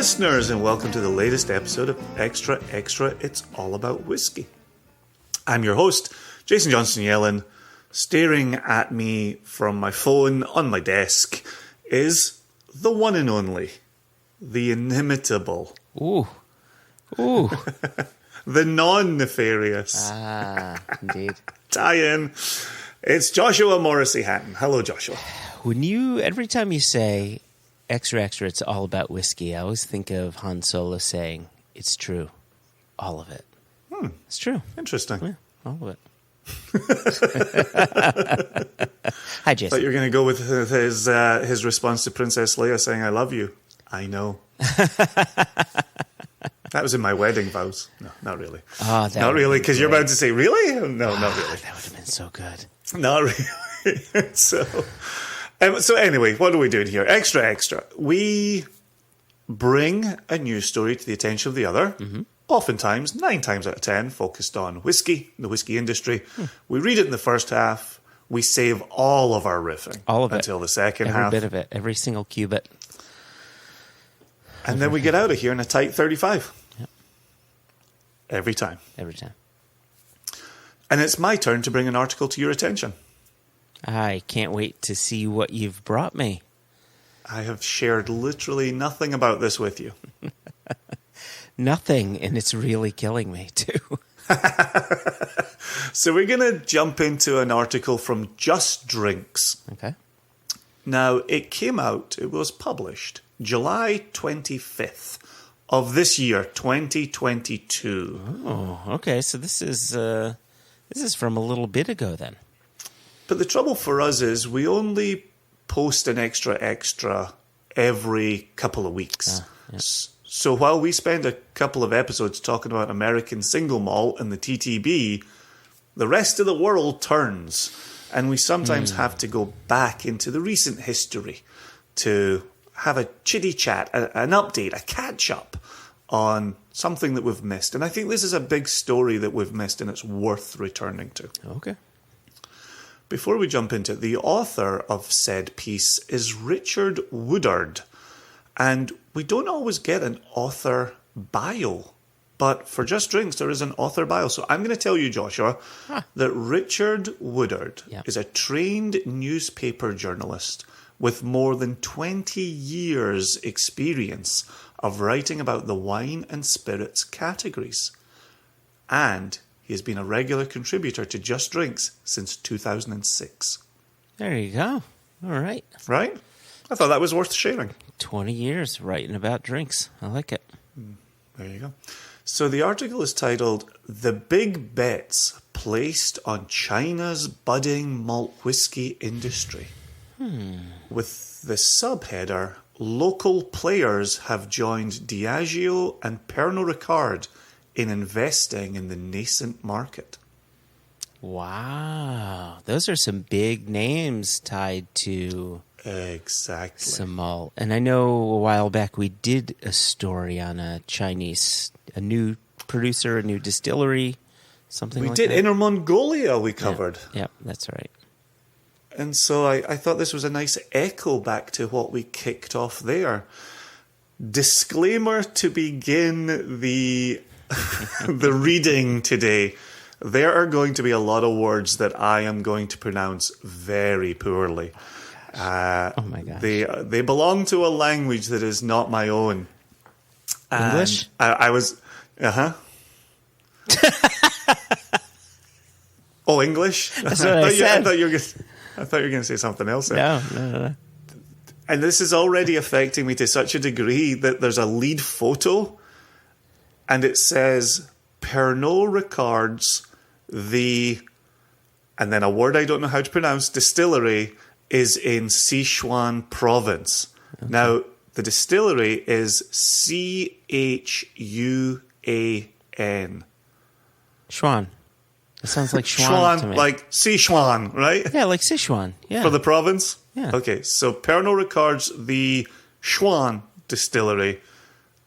listeners, and welcome to the latest episode of Extra Extra, It's All About Whiskey. I'm your host, Jason Johnson Yellen. Staring at me from my phone on my desk is the one and only, the inimitable. Ooh. Ooh. The non-nefarious. Ah, indeed. Tie-in. It's Joshua Morrissey Hatton. Hello, Joshua. Every time you say extra, extra, it's all about whiskey, I always think of Han Solo saying, it's true. All of it. It's true. Interesting. Yeah, all of it. Hi, Jason. I thought you were going to go with his response to Princess Leia saying, I love you. I know. That was in my wedding vows. No, not really. Oh, not really, because you're about to say, really? No, not really. That would have been so good. Not really. So anyway, what are we doing here? Extra, extra. We bring a news story to the attention of the other. Mm-hmm. Oftentimes, 9 times out of 10, focused on whiskey, the whiskey industry. We read it in the first half. We save all of our riffing. All of it. Until the second half. Every bit of it. Every single cubit. And then we get out of here in a tight 35. Yep. Every time. Every time. And it's my turn to bring an article to your attention. I can't wait to see what you've brought me. I have shared literally nothing about this with you. Nothing, and it's really killing me, too. So we're going to jump into an article from Just Drinks. Okay. Now, it was published July 25th of this year, 2022. Oh, okay. So this is from a little bit ago then. But the trouble for us is we only post an extra every couple of weeks. Yeah. So while we spend a couple of episodes talking about American single malt and the TTB, the rest of the world turns. And we sometimes have to go back into the recent history to have a chitty chat, an update, a catch up on something that we've missed. And I think this is a big story that we've missed and it's worth returning to. Okay. Before we jump into it, the author of said piece is Richard Woodard. And we don't always get an author bio. But for Just Drinks, there is an author bio. So I'm going to tell you, Joshua, that Richard Woodard is a trained newspaper journalist with more than 20 years' experience of writing about the wine and spirits categories. And he has been a regular contributor to Just Drinks since 2006. There you go. All right. Right? I thought that was worth sharing. 20 years writing about drinks. I like it. There you go. So the article is titled, The Big Bets Placed on China's Budding Malt Whiskey Industry. With the subheader, Local players have joined Diageo and Pernod Ricard in investing in the nascent market. Wow. Those are some big names tied to some malt. And I know a while back we did a story on a new producer, a new distillery, something like that. We did. Inner Mongolia we covered. Yeah, that's right. And so I thought this was a nice echo back to what we kicked off there. Disclaimer to begin the the reading today. There are going to be a lot of words that I am going to pronounce very poorly. Oh my gosh. They belong to a language that is not my own. English? I was... Oh, English? That's what I said. I thought you were going to say something else there. No. And this is already affecting me to such a degree that there's a lead photo and it says Pernod Ricard's and then a word I don't know how to pronounce, distillery, is in Sichuan province. Okay. Now, the distillery is Chuan. Schwan. It sounds like Schwan to me. Like Sichuan, right? Yeah, like Sichuan. Yeah. For the province? Yeah. Okay, so Pernod Ricard's the Chuan distillery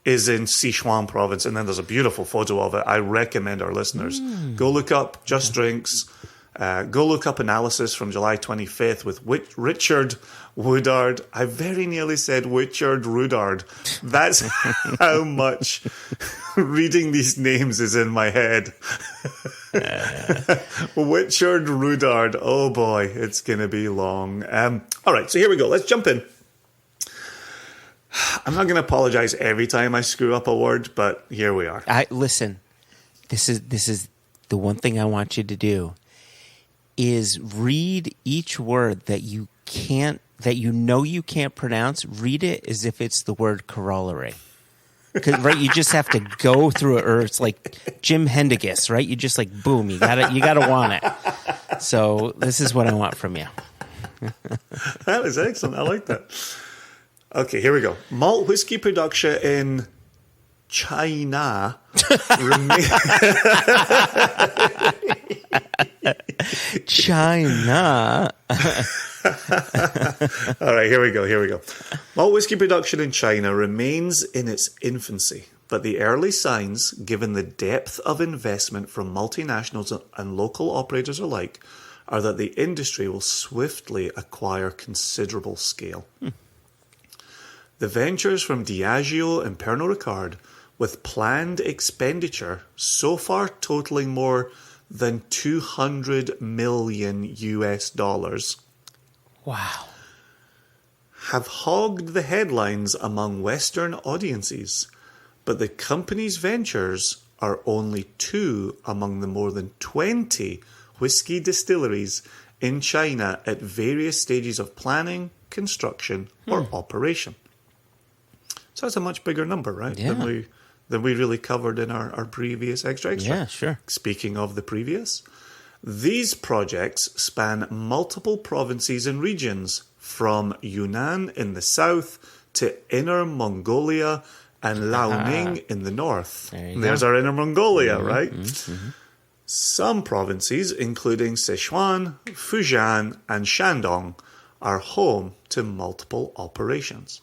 is in Sichuan province, and then there's a beautiful photo of it. I recommend our listeners go look up Just Drinks Go look up analysis from July 25th with Richard Woodard. I very nearly said Richard Woodard. That's how much reading these names is in my head. Richard Woodard. Oh boy, it's going to be long. All right, so here we go. Let's jump in. I'm not going to apologize every time I screw up a word, but here we are. Listen, this is the one thing I want you to do is read each word that you know you can't pronounce. Read it as if it's the word corollary. Right, you just have to go through it, or it's like Jim Hendigas, right? You just like boom, you gotta want it. So this is what I want from you. That was excellent. I like that. Okay, here we go. Malt whiskey production in China China. All right, here we go. Malt whiskey production in China remains in its infancy, but the early signs, given the depth of investment from multinationals and local operators alike, are that the industry will swiftly acquire considerable scale. The ventures from Diageo and Pernod Ricard, with planned expenditure so far totaling more than $200 million US. Wow. Have hogged the headlines among Western audiences, but the company's ventures are only two among the more than 20 whiskey distilleries in China at various stages of planning, construction, or operation. So that's a much bigger number, right? Yeah. Than we really covered in our previous extra. Yeah, sure. Speaking of the previous, these projects span multiple provinces and regions, from Yunnan in the south to Inner Mongolia and Liaoning in the north. There's our Inner Mongolia, right? Some provinces, including Sichuan, Fujian, and Shandong, are home to multiple operations.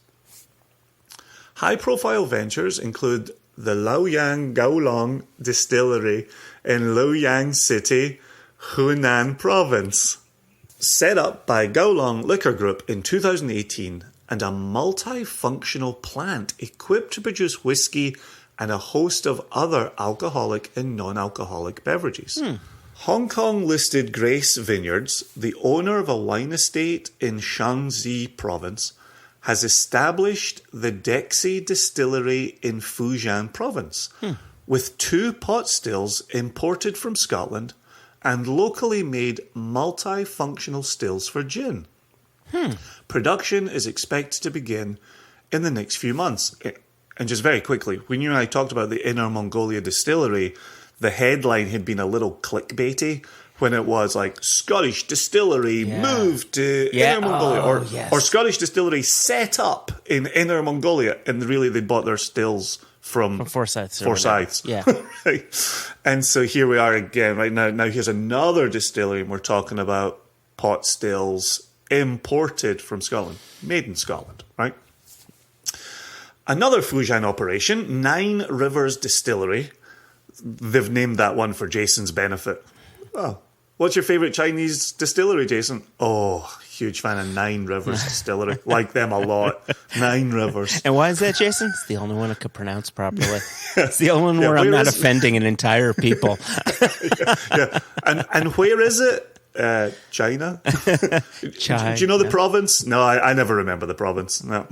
High-profile ventures include the Luoyang Gaolong Distillery in Luoyang City, Hunan Province. Set up by Gaolong Liquor Group in 2018, and a multifunctional plant equipped to produce whiskey and a host of other alcoholic and non-alcoholic beverages. Hong Kong-listed Grace Vineyards, the owner of a wine estate in Shaanxi Province, has established the Dexy Distillery in Fujian Province, with 2 pot stills imported from Scotland and locally made multifunctional stills for gin. Production is expected to begin in the next few months. And just very quickly, when you and I talked about the Inner Mongolia distillery, the headline had been a little clickbaity when it was like Scottish distillery moved to Inner Mongolia, or Scottish distillery set up in Inner Mongolia, and really they bought their stills from Forsyths. Yeah. Right. And so here we are again, right now. Now here's another distillery, and we're talking about pot stills imported from Scotland, made in Scotland, right? Another Fujian operation, 9 Rivers Distillery. They've named that one for Jason's benefit. Oh, what's your favourite Chinese distillery, Jason? Oh, huge fan of 9 Rivers Distillery. Like them a lot. 9 Rivers. And why is that, Jason? It's the only one I could pronounce properly. It's the only one where I'm not offending an entire people. And where is it? China? Do you know the province? No, I never remember the province. No.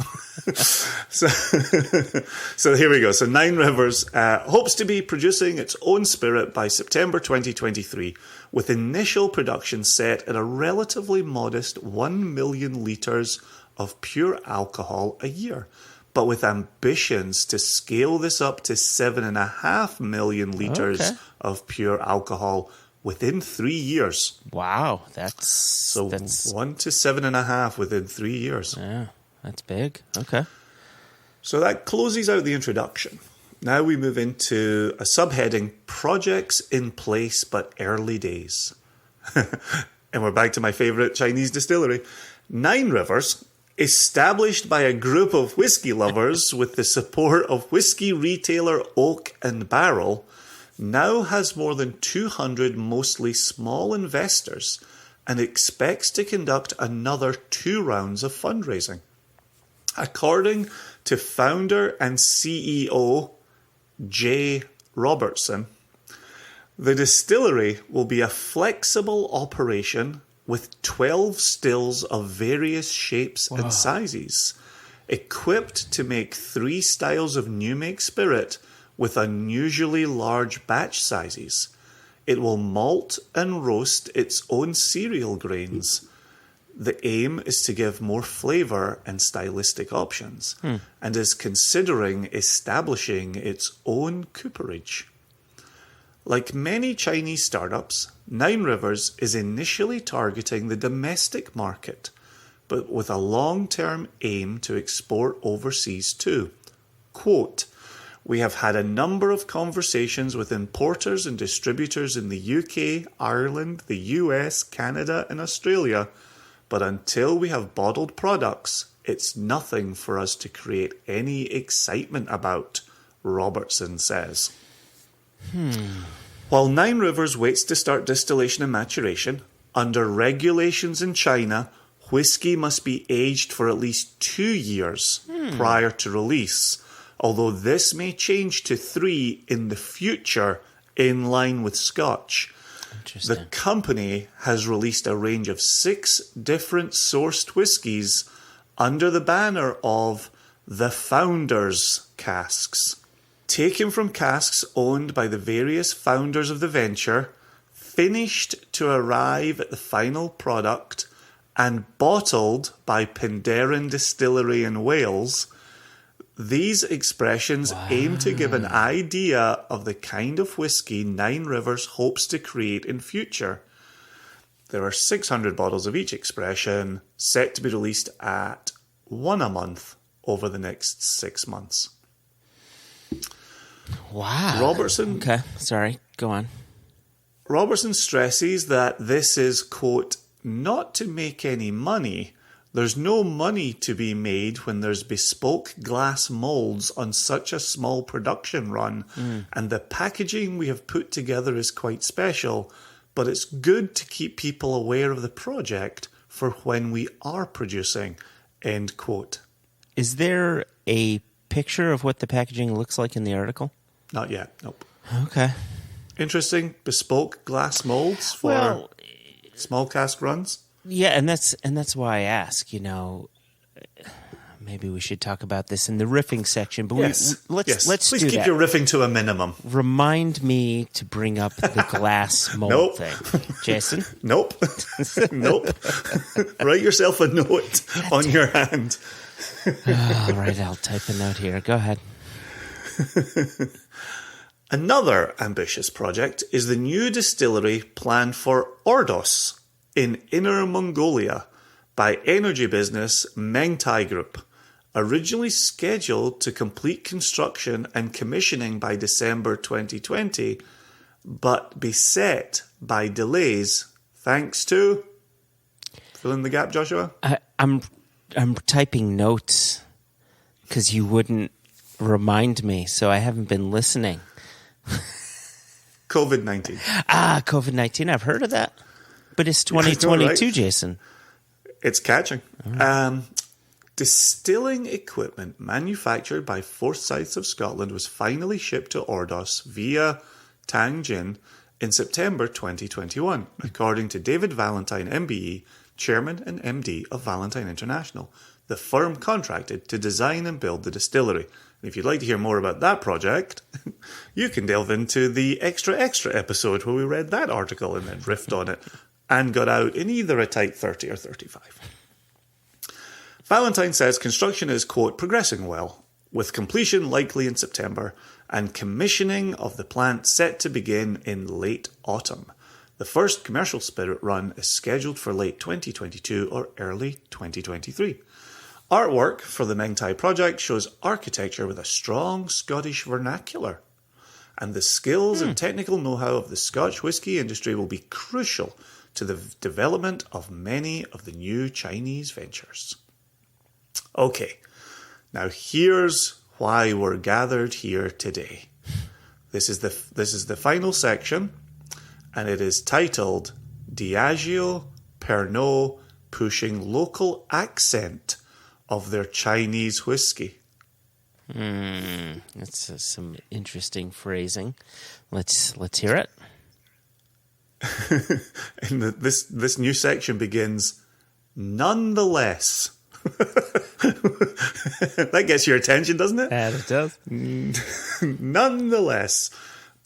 So here we go. So 9 Rivers hopes to be producing its own spirit by September 2023, with initial production set at a relatively modest 1 million litres of pure alcohol a year, but with ambitions to scale this up to 7.5 million litres of pure alcohol within 3 years. Wow, that's 1 to 7.5 within 3 years. Yeah, that's big. Okay. So that closes out the introduction. Now we move into a subheading: projects in place but early days. And we're back to my favourite Chinese distillery. 9 Rivers, established by a group of whiskey lovers with the support of whiskey retailer Oak and Barrel, now has more than 200 mostly small investors and expects to conduct another 2 rounds of fundraising. According to founder and CEO Jay Robertson, the distillery will be a flexible operation with 12 stills of various shapes and sizes, equipped to make 3 styles of new make spirit with unusually large batch sizes. It will malt and roast its own cereal grains. The aim is to give more flavour and stylistic options, and is considering establishing its own cooperage. Like many Chinese startups, Nine Rivers is initially targeting the domestic market, but with a long-term aim to export overseas too. Quote, "We have had a number of conversations with importers and distributors in the UK, Ireland, the US, Canada and Australia, but until we have bottled products, it's nothing for us to create any excitement about," Robertson says. While Nine Rivers waits to start distillation and maturation, under regulations in China, whiskey must be aged for at least 2 years prior to release, although this may change to 3 in the future in line with Scotch. The company has released a range of 6 different sourced whiskies under the banner of the Founders Casks. Taken from casks owned by the various founders of the venture, finished to arrive at the final product, and bottled by Penderyn Distillery in Wales, these expressions aim to give an idea of the kind of whiskey Nine Rivers hopes to create in future. There are 600 bottles of each expression, set to be released at 1 a month over the next 6 months. Wow. Robertson. Okay, sorry, go on. Robertson stresses that this is, quote, "not to make any money. There's no money to be made when there's bespoke glass molds on such a small production run, and the packaging we have put together is quite special, but it's good to keep people aware of the project for when we are producing," end quote. Is there a picture of what the packaging looks like in the article? Not yet, nope. Okay. Interesting, bespoke glass molds for small cask runs. Yeah, and that's why I ask, maybe we should talk about this in the riffing section, but let's Please keep that. your riffing to a minimum. Remind me to bring up the glass mold thing. Jason? Nope. Nope. Write yourself a note on your hand. All right, I'll type a note here. Go ahead. Another ambitious project is the new distillery planned for Ordos in Inner Mongolia by energy business Mengtai Group, originally scheduled to complete construction and commissioning by December 2020, but beset by delays thanks to... Fill in the gap, Joshua? I'm typing notes because you wouldn't remind me, so I haven't been listening. COVID-19. COVID-19. I've heard of that. But it's 2022, right? Jason. It's catching. Distilling equipment manufactured by Forsyths of Scotland was finally shipped to Ordos via Tianjin in September 2021, according to David Valentine, MBE, Chairman and MD of Valentine International, the firm contracted to design and build the distillery. And if you'd like to hear more about that project, you can delve into the extra episode where we read that article and then riffed on it and got out in either a tight 30 or 35. Valentine says construction is, quote, progressing well, with completion likely in September and commissioning of the plant set to begin in late autumn. The first commercial spirit run is scheduled for late 2022 or early 2023. Artwork for the Mengtai project shows architecture with a strong Scottish vernacular. And the skills and technical know-how of the Scotch whisky industry will be crucial to the development of many of the new Chinese ventures. Okay, now here's why we're gathered here today. This is the final section, and it is titled Diageo, Pernod pushing local accent of their Chinese whiskey. That's some interesting phrasing. Let's hear it. And this new section begins, nonetheless. That gets your attention, doesn't it? Yeah, it does. Nonetheless,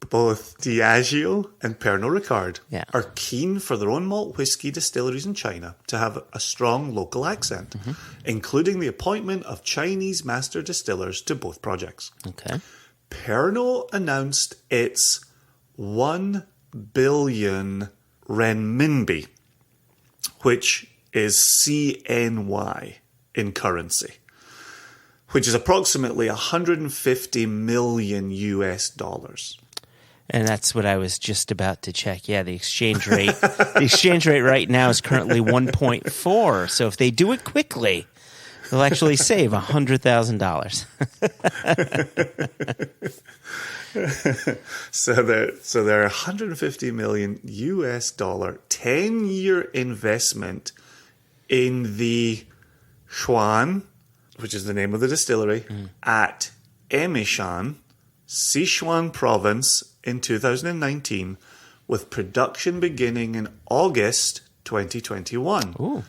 both Diageo and Pernod Ricard are keen for their own malt whiskey distilleries in China to have a strong local accent, including the appointment of Chinese master distillers to both projects. Okay. Pernod announced its 1 billion renminbi, which is CNY in currency, which is approximately 150 million US dollars. And that's what I was just about to check. Yeah, the exchange rate. The exchange rate right now is currently 1.4. So if they do it quickly, they'll actually save $100,000. So they're 150 million US dollar 10-year investment in the Xuan, which is the name of the distillery, at Emishan, Sichuan province in 2019, with production beginning in August 2021. Ooh.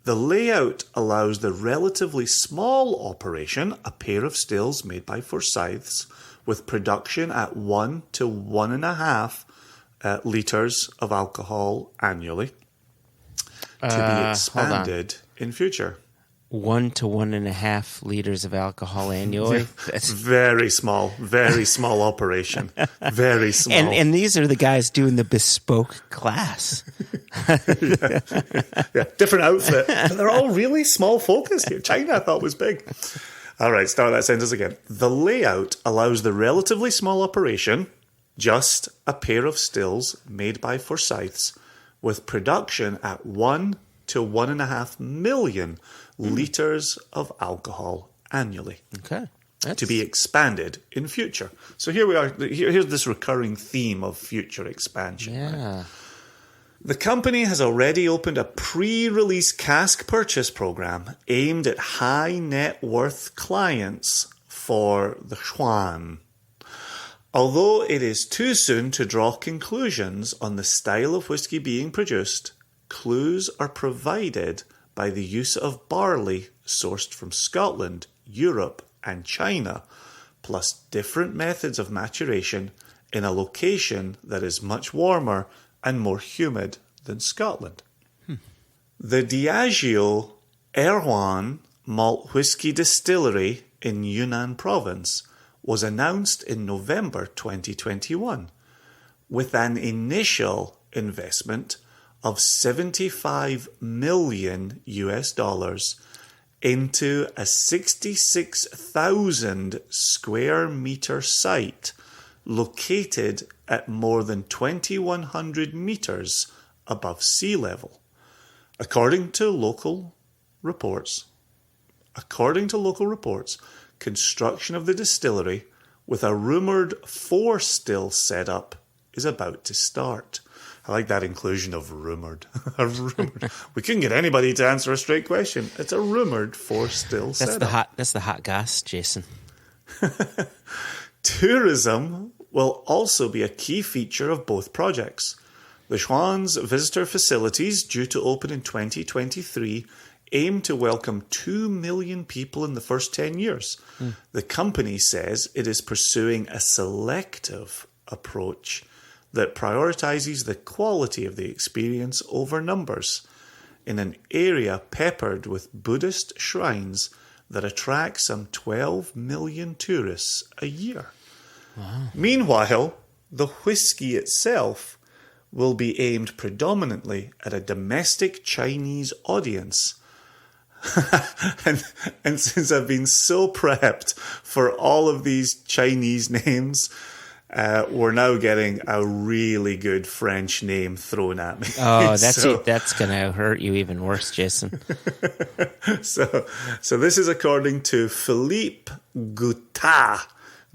The layout allows the relatively small operation, a pair of stills made by Forsyths, with production at 1 to 1.5 litres of alcohol annually, to be expanded in future. 1 to 1.5 liters of alcohol annually. That's very small operation. Very small. And these are the guys doing the bespoke class. yeah, different outfit. But they're all really small focused here. China I thought was big. All right, start that sentence again. The layout allows the relatively small operation, just a pair of stills made by Forsyths, with production at 1 to 1.5 million litres of alcohol annually. Okay. To be expanded in future. So here we are. Here's this recurring theme of future expansion. Yeah. Right? The company has already opened a pre-release cask purchase program aimed at high net worth clients for the Xuan. Although it is too soon to draw conclusions on the style of whiskey being produced, clues are provided by the use of barley sourced from Scotland, Europe, and China, plus different methods of maturation in a location that is much warmer and more humid than Scotland. The Diageo Erewhon malt whiskey distillery in Yunnan province was announced in November 2021 with an initial investment of 75 million US dollars into a 66,000 square meter site located at more than 2,100 meters above sea level. According to local reports, construction of the distillery with a rumoured 4-still setup is about to start. I like that inclusion of rumoured. We couldn't get anybody to answer a straight question. It's a rumoured 4-still setup. That's the hot gas, Jason. Tourism will also be a key feature of both projects. The Xuan's visitor facilities, due to open in 2023, aim to welcome 2 million people in the first 10 years. The company says it is pursuing a selective approach that prioritizes the quality of the experience over numbers in an area peppered with Buddhist shrines that attract some 12 million tourists a year. Wow. Meanwhile, the whiskey itself will be aimed predominantly at a domestic Chinese audience. and since I've been so prepped for all of these Chinese names, we're now getting a really good French name thrown at me. Oh, that's going to hurt you even worse, Jason. So this is according to Philippe Goutat,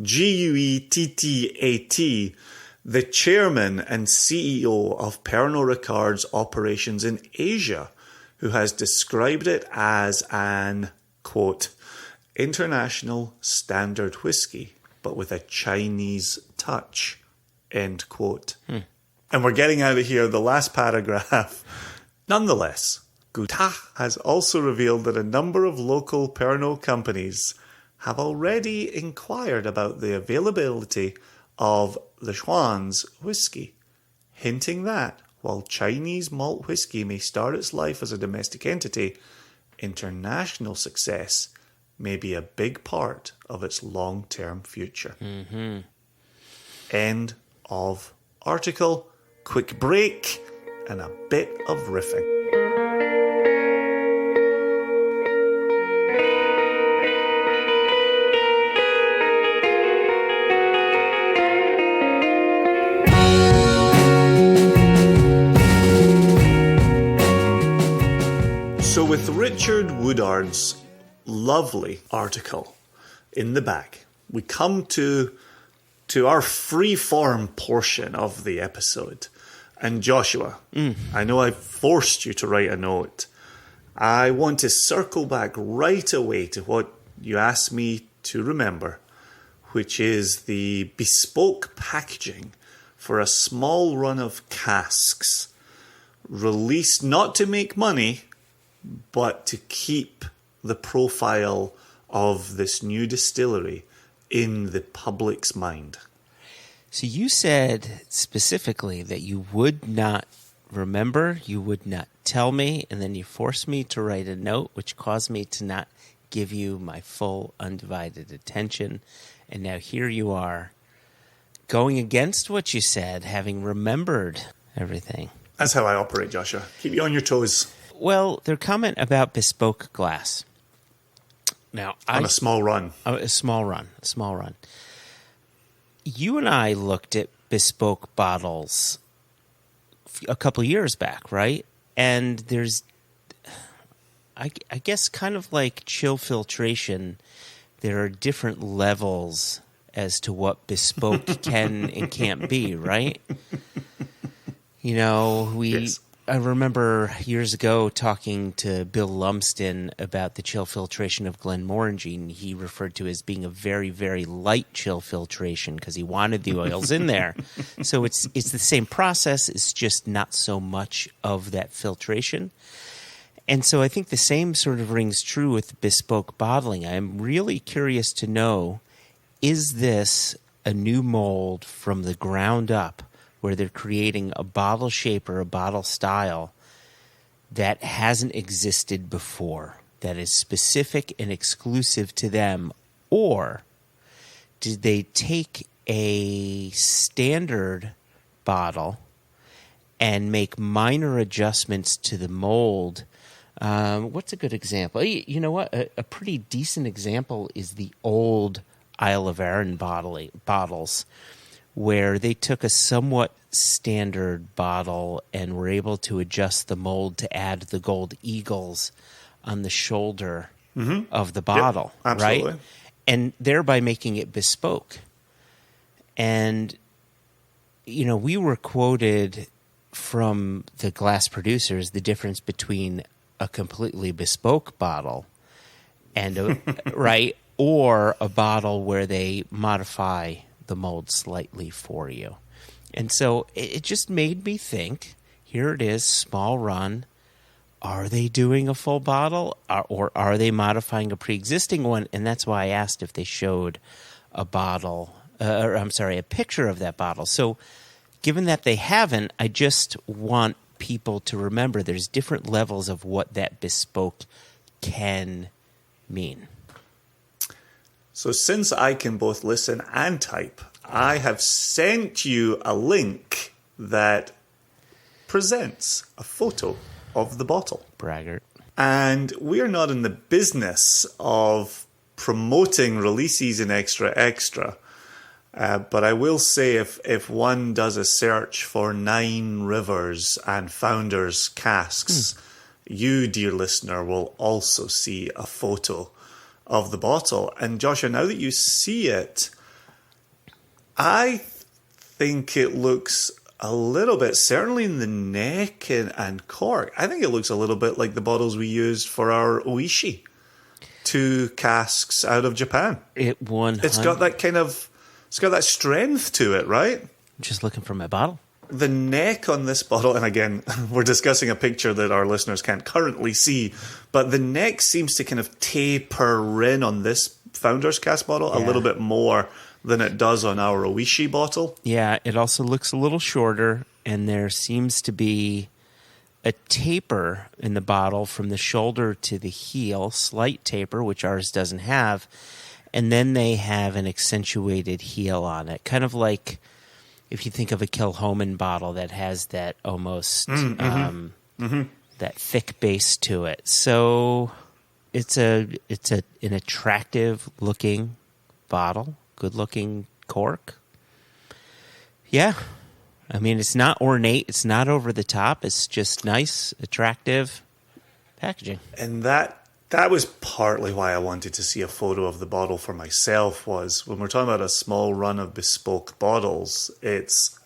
Guettat, the chairman and CEO of Pernod Ricard's operations in Asia, who has described it as an, quote, international standard whiskey, but with a Chinese touch, end quote. And we're getting out of here, the last paragraph. Nonetheless, Guettat has also revealed that a number of local Pernod companies have already inquired about the availability of the Schwann's whiskey, hinting that while Chinese malt whiskey may start its life as a domestic entity, international success may be a big part of its long-term future. End of article. Quick break and a bit of riffing. So with Richard Woodard's lovely article in the back, we come to our free-form portion of the episode. And Joshua, I know I forced you to write a note. I want to circle back right away to what you asked me to remember, which is the bespoke packaging for a small run of casks, released not to make money, but to keep the profile of this new distillery in the public's mind. So you said specifically that you would not remember, you would not tell me, and then you forced me to write a note, which caused me to not give you my full undivided attention. And now here you are, going against what you said, having remembered everything. That's how I operate, Joshua. Keep you on your toes. Well, their comment about bespoke glass. Now, on a small run. A small run. You and I looked at bespoke bottles a couple of years back, right? And there's, I guess, kind of like chill filtration, there are different levels as to what bespoke can and can't be, right? You know, Yes. I remember years ago talking to Bill Lumsden about the chill filtration of Glenmorangie, and he referred to it as being a very, very light chill filtration because he wanted the oils in there. So it's the same process, it's just not so much of that filtration. And so I think the same sort of rings true with bespoke bottling. I'm really curious to know, is this a new mold from the ground up, where they're creating a bottle shape or a bottle style that hasn't existed before, that is specific and exclusive to them? Or did they take a standard bottle and make minor adjustments to the mold? What's a good example? You know what? A pretty decent example is the old Isle of Arran bottles, where they took a somewhat standard bottle and were able to adjust the mold to add the gold eagles on the shoulder of the bottle, right? And thereby making it bespoke. And, you know, we were quoted from the glass producers the difference between a completely bespoke bottle and right, or a bottle where they modify the mold slightly for you. And so it just made me think, here it is, small run. Are they doing a full bottle, or are they modifying a pre-existing one? And that's why I asked if they showed a picture of that bottle. So given that they haven't, I just want people to remember there's different levels of what that bespoke can mean. So since I can both listen and type, I have sent you a link that presents a photo of the bottle. Braggart. And we're not in the business of promoting releases in Extra. But I will say if one does a search for 9 Rivers and Founders casks, you, dear listener, will also see a photo of the bottle. And Joshua, now that you see it, I think it looks a little bit, certainly in the neck and cork, I think it looks a little bit like the bottles we used for our Oishi. 2 casks out of Japan. It's got that kind of, it's got that strength to it, right? I'm just looking for my bottle. The neck on this bottle, and again, we're discussing a picture that our listeners can't currently see, but the neck seems to kind of taper in on this Founder's Cask bottle a little bit more than it does on our Oishi bottle. Yeah, it also looks a little shorter, and there seems to be a taper in the bottle from the shoulder to the heel, slight taper, which ours doesn't have, and then they have an accentuated heel on it, kind of like if you think of a Kilhoman bottle that has that almost that thick base to it. So it's an attractive looking bottle. Good-looking cork. Yeah. I mean, it's not ornate. It's not over the top. It's just nice, attractive packaging. And that was partly why I wanted to see a photo of the bottle for myself, was when we're talking about a small run of bespoke bottles, it's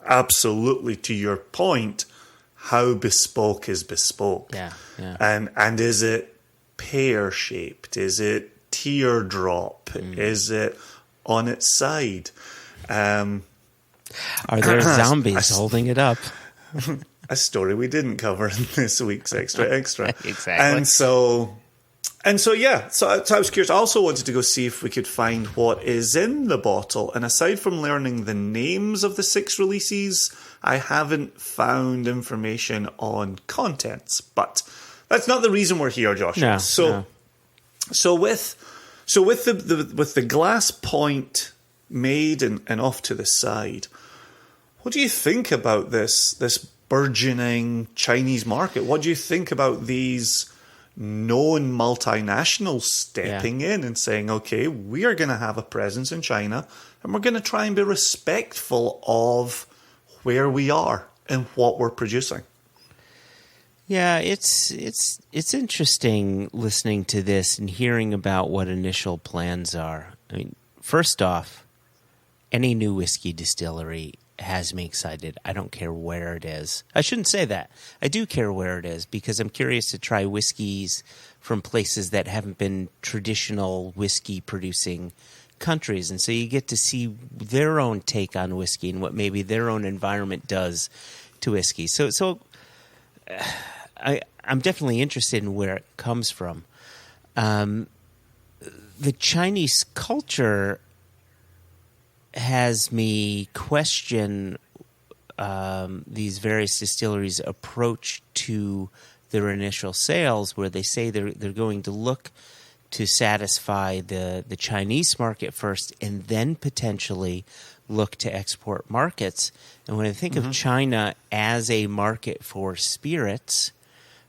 absolutely, to your point, how bespoke is bespoke. Yeah. And is it pear-shaped? Is it teardrop? Is it on its side? Are there zombies holding it up? A story we didn't cover in this week's Extra. Exactly. And so yeah. So I was curious. I also wanted to go see if we could find what is in the bottle. And aside from learning the names of the 6 releases, I haven't found information on contents. But that's not the reason we're here, Joshua. So with the glass point made and off to the side, what do you think about this burgeoning Chinese market? What do you think about these known multinationals stepping in and saying, okay, we are going to have a presence in China and we're going to try and be respectful of where we are and what we're producing? Yeah, it's interesting listening to this and hearing about what initial plans are. I mean, first off, any new whiskey distillery has me excited. I don't care where it is. I shouldn't say that. I do care where it is because I'm curious to try whiskeys from places that haven't been traditional whiskey producing countries. And so you get to see their own take on whiskey and what maybe their own environment does to whiskey. So I'm definitely interested in where it comes from. The Chinese culture has me question these various distilleries' approach to their initial sales, where they say they're going to look to satisfy the Chinese market first and then potentially look to export markets. And when I think of China as a market for spirits,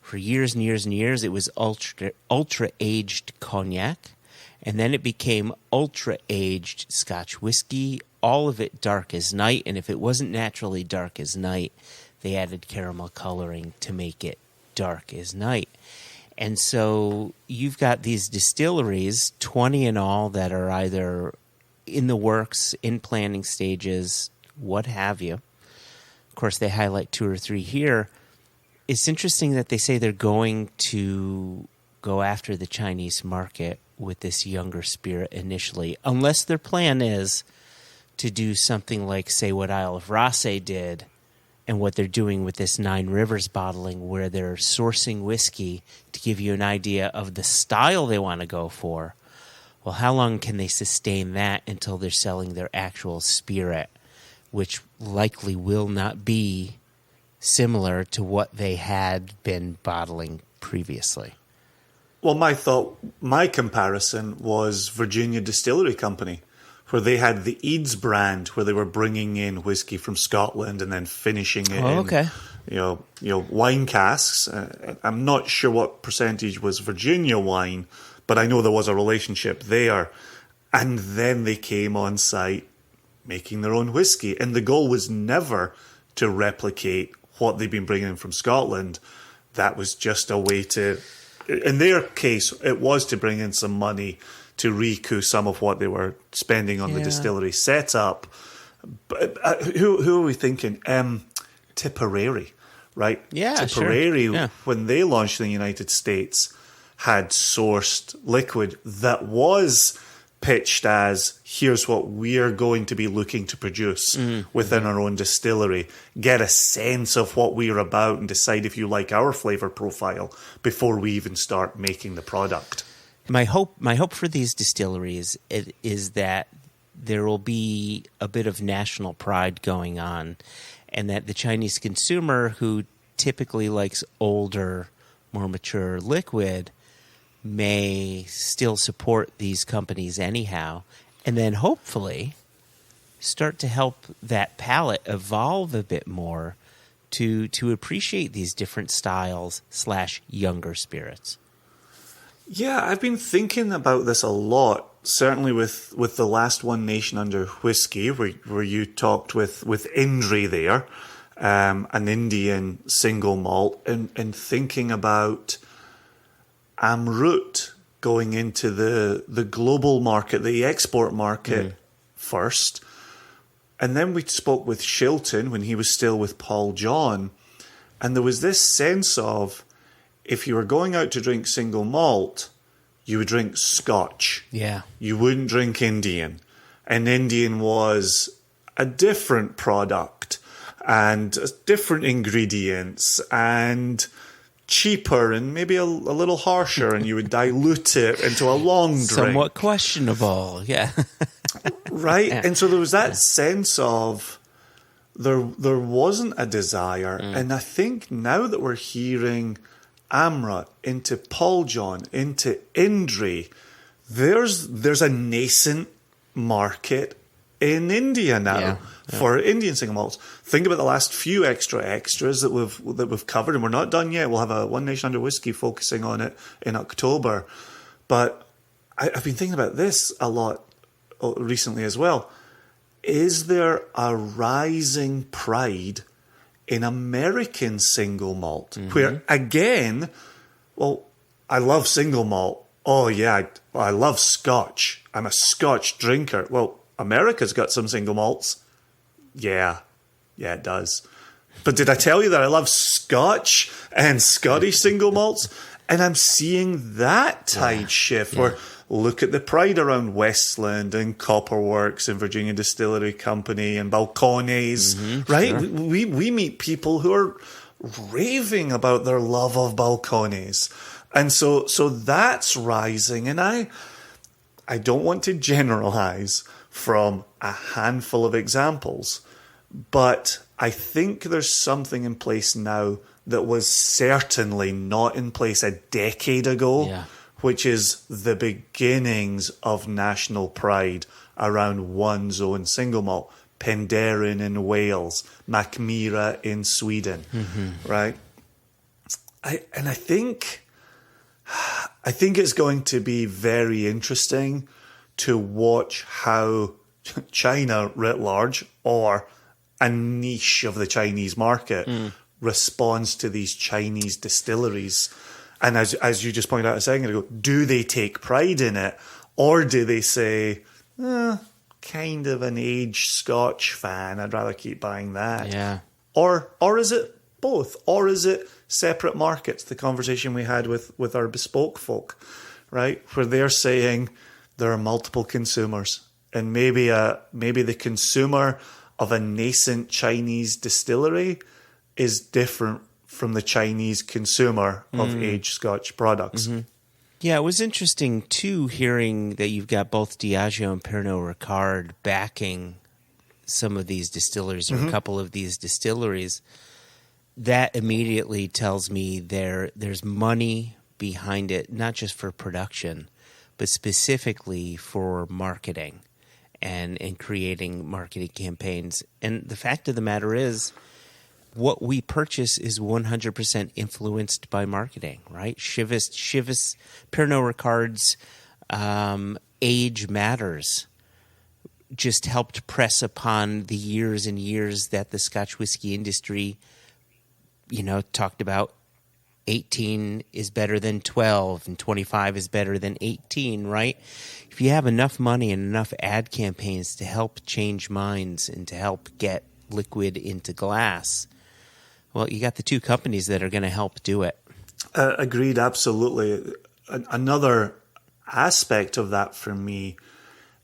for years and years and years, it was ultra-aged cognac. And then it became ultra-aged Scotch whiskey, all of it dark as night. And if it wasn't naturally dark as night, they added caramel coloring to make it dark as night. And so you've got these distilleries, 20 in all, that are either in the works, in planning stages, what have you. Of course, they highlight 2 or 3 here. It's interesting that they say they're going to go after the Chinese market with this younger spirit initially, unless their plan is to do something like, say, what Isle of Raasay did and what they're doing with this 9 Rivers bottling, where they're sourcing whiskey to give you an idea of the style they want to go for. Well, how long can they sustain that until they're selling their actual spirit, which likely will not be similar to what they had been bottling previously? Well, my comparison was Virginia Distillery Company, where they had the Eads brand, where they were bringing in whiskey from Scotland and then finishing it in wine casks. I'm not sure what percentage was Virginia wine, but I know there was a relationship there. And then they came on site making their own whiskey, and the goal was never to replicate what they've been bringing in from Scotland. That was just a way to, in their case, it was to bring in some money to recoup some of what they were spending on the distillery setup. But who are we thinking? Tipperary, right? Yeah, Tipperary, sure. Yeah. when they launched in the United States, had sourced liquid that was pitched as, here's what we're going to be looking to produce within our own distillery. Get a sense of what we're about and decide if you like our flavor profile before we even start making the product. My hope for these distilleries is that there will be a bit of national pride going on, and that the Chinese consumer, who typically likes older, more mature liquid, may still support these companies anyhow, and then hopefully start to help that palate evolve a bit more to appreciate these different styles / younger spirits. Yeah, I've been thinking about this a lot, certainly with the last One Nation Under Whisky, where you talked with Indri there, an Indian single malt, and thinking about Amrut going into the global market, the export market first. And then we spoke with Shilton when he was still with Paul John. And there was this sense of, if you were going out to drink single malt, you would drink Scotch. Yeah. You wouldn't drink Indian. And Indian was a different product and different ingredients and cheaper and maybe a little harsher, and you would dilute it into a long drink. Somewhat questionable, yeah. Right? And so there was that sense of there wasn't a desire. And I think now that we're hearing Amrut into Paul John, into Indri, there's a nascent market in India now for Indian single malts. Think about the last few extras that we've covered, and we're not done yet. We'll have a One Nation Under Whisky focusing on it in October. But I've been thinking about this a lot recently as well. Is there a rising pride in American single malt, where, again, well, I love single malt. Oh, yeah, I love Scotch. I'm a Scotch drinker. Well, America's got some single malts. Yeah, it does. But did I tell you that I love Scotch and Scottish single malts? And I'm seeing that tide shift where, look at the pride around Westland and Copperworks and Virginia Distillery Company and Balcones, right? Sure. We meet people who are raving about their love of Balcones. And so that's rising. And I don't want to generalize from a handful of examples, but I think there's something in place now that was certainly not in place a decade ago, which is the beginnings of national pride around one's own single malt. Penderyn in Wales, Mackmyra in Sweden, right? I think it's going to be very interesting to watch how China writ large, or a niche of the Chinese market, responds to these Chinese distilleries. And as you just pointed out a second ago, do they take pride in it, or do they say, kind of an aged Scotch fan, I'd rather keep buying that? Yeah. Or is it both? Or is it separate markets? The conversation we had with our bespoke folk, right? Where they're saying there are multiple consumers, and maybe the consumer of a nascent Chinese distillery is different from the Chinese consumer of aged Scotch products. Yeah, it was interesting, too, hearing that you've got both Diageo and Pernod Ricard backing some of these distilleries, or a couple of these distilleries. That immediately tells me there's money behind it, not just for production, but specifically for marketing and creating marketing campaigns. And the fact of the matter is, what we purchase is 100% influenced by marketing, right? Chivas, Pernod Ricard's age matters just helped press upon the years and years that the Scotch whiskey industry, talked about 18 is better than 12 and 25 is better than 18, right? If you have enough money and enough ad campaigns to help change minds and to help get liquid into glass, well, you got the two companies that are going to help do it. Agreed, absolutely. Another aspect of that for me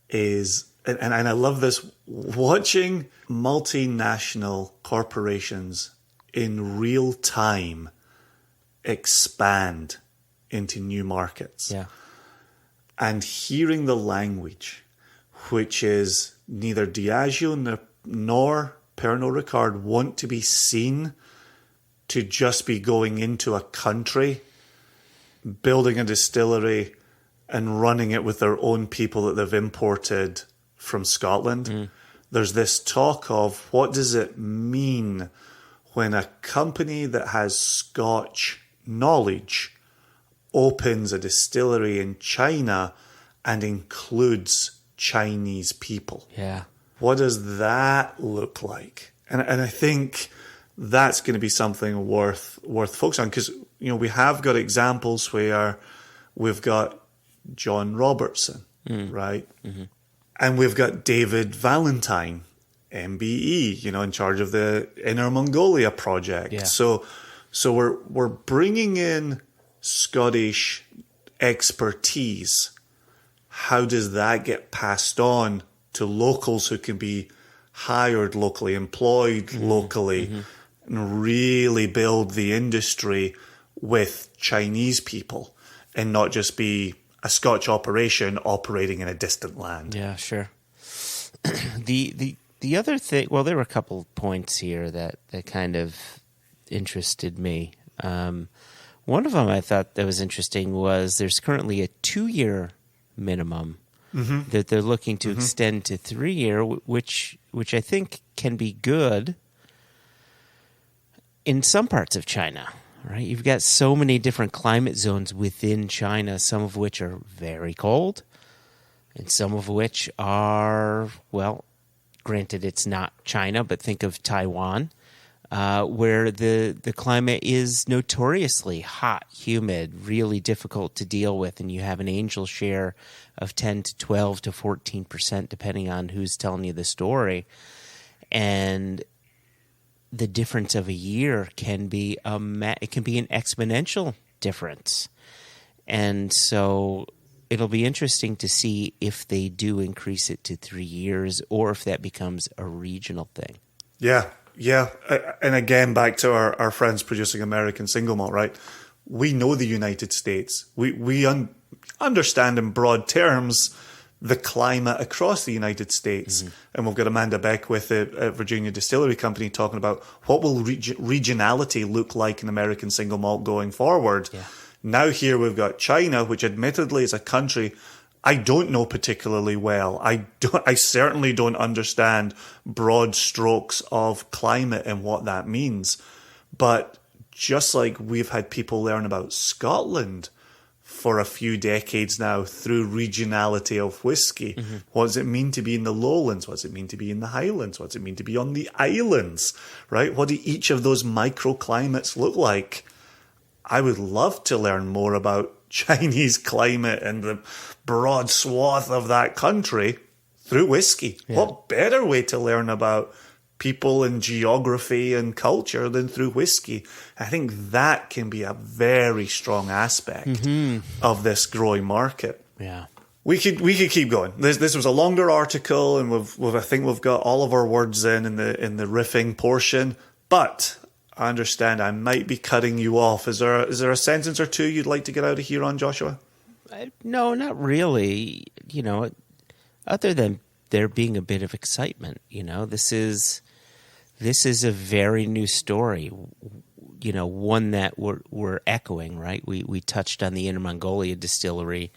is, and I love this, watching multinational corporations in real time expand into new markets. Yeah. And hearing the language, which is neither Diageo nor Pernod Ricard want to be seen to just be going into a country, building a distillery and running it with their own people that they've imported from Scotland. There's this talk of what does it mean when a company that has Scotch knowledge opens a distillery in China and includes Chinese people. Yeah. What does that look like? And I think that's going to be something worth focusing on, because we have got examples where we've got John Robertson, right? Mm-hmm. And we've got David Valentine, MBE, in charge of the Inner Mongolia project. Yeah. So we're bringing in Scottish expertise. How does that get passed on to locals who can be hired locally, employed locally, and really build the industry with Chinese people and not just be a Scotch operation operating in a distant land? Yeah, sure. The other thing, well, there were a couple points here that kind of interested me. One of them I thought that was interesting was there's currently a 2-year minimum that they're looking to extend to 3-year, which I think can be good in some parts of China, right? You've got so many different climate zones within China, some of which are very cold and some of which are, well, granted it's not China, but think of Taiwan, where the climate is notoriously hot, humid, really difficult to deal with, and you have an angel share of 10 to 12 to 14%, depending on who's telling you the story. And the difference of a year can be it can be an exponential difference. And so it'll be interesting to see if they do increase it to 3 years or if that becomes a regional thing. Yeah. And again, back to our friends producing American single malt, right? We know the United States. We understand in broad terms the climate across the United States. And we've got Amanda Beckwith at Virginia Distillery Company talking about what will regionality look like in American single malt going forward. Yeah. Now here we've got China, which admittedly is a country I don't know particularly well. I certainly don't understand broad strokes of climate and what that means. But just like we've had people learn about Scotland for a few decades now through regionality of whiskey. What does it mean to be in the lowlands? What does it mean to be in the highlands? What does it mean to be on the islands? Right? What do each of those microclimates look like? I would love to learn more about Chinese climate and the broad swath of that country through whiskey. Yeah. What better way to learn about people and geography and culture than through whiskey? I think that can be a very strong aspect of this growing market. Yeah. We could keep going. This was a longer article, and I think we've got all of our words in the riffing portion, but I understand I might be cutting you off. Is there a sentence or two you'd like to get out of here on, Joshua? No, not really. Other than there being a bit of excitement, this is a very new story. One that we're echoing, right? We touched on the Inner Mongolia distillery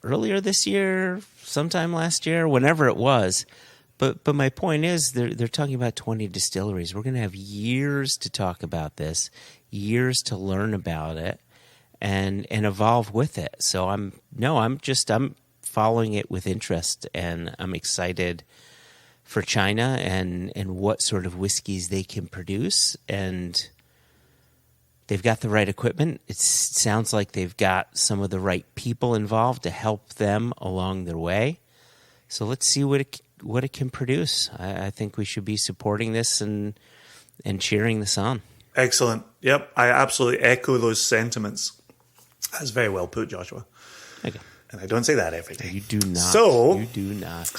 earlier this year, sometime last year, whenever it was. But my point is, they're talking about 20 distilleries. We're going to have years to talk about this, years to learn about it, and evolve with it. So I'm following it with interest, and I'm excited for China and what sort of whiskeys they can produce, and they've got the right equipment. It sounds like they've got some of the right people involved to help them along their way. So let's see what it can produce. I think we should be supporting this and cheering this on. Excellent. Yep, I absolutely echo those sentiments. That's very well put, Joshua. Okay. And I don't say that every day. You do not. So, you do not.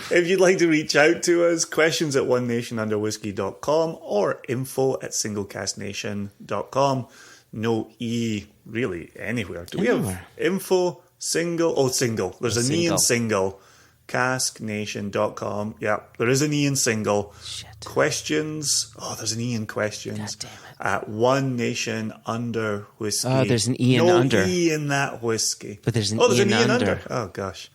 If you'd like to reach out to us, questions at onenationunderwhiskey.com or info@singlecastnation.com. No E really anywhere. Do we have info, single? Oh, single. There's an E in single. Casknation.com. Yeah, there is an E in single. Shit. Questions. Oh, there's an E in questions. God damn it. At One Nation Under Whiskey. Oh, there's an E in under. No E in that whiskey. But there's an E in under. Oh, gosh.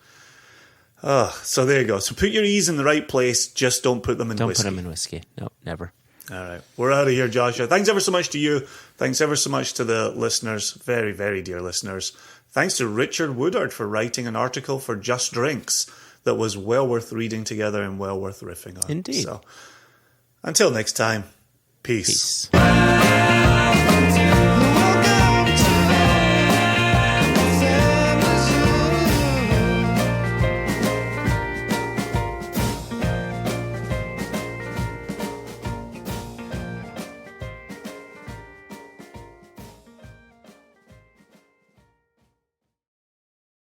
Oh, so there you go. So put your E's in the right place. Just don't put them in whiskey. Don't put them in whiskey. No, never. All right. We're out of here, Joshua. Thanks ever so much to you. Thanks ever so much to the listeners. Very, very dear listeners. Thanks to Richard Woodard for writing an article for Just Drinks that was well worth reading together and well worth riffing on. Indeed. So, until next time, peace.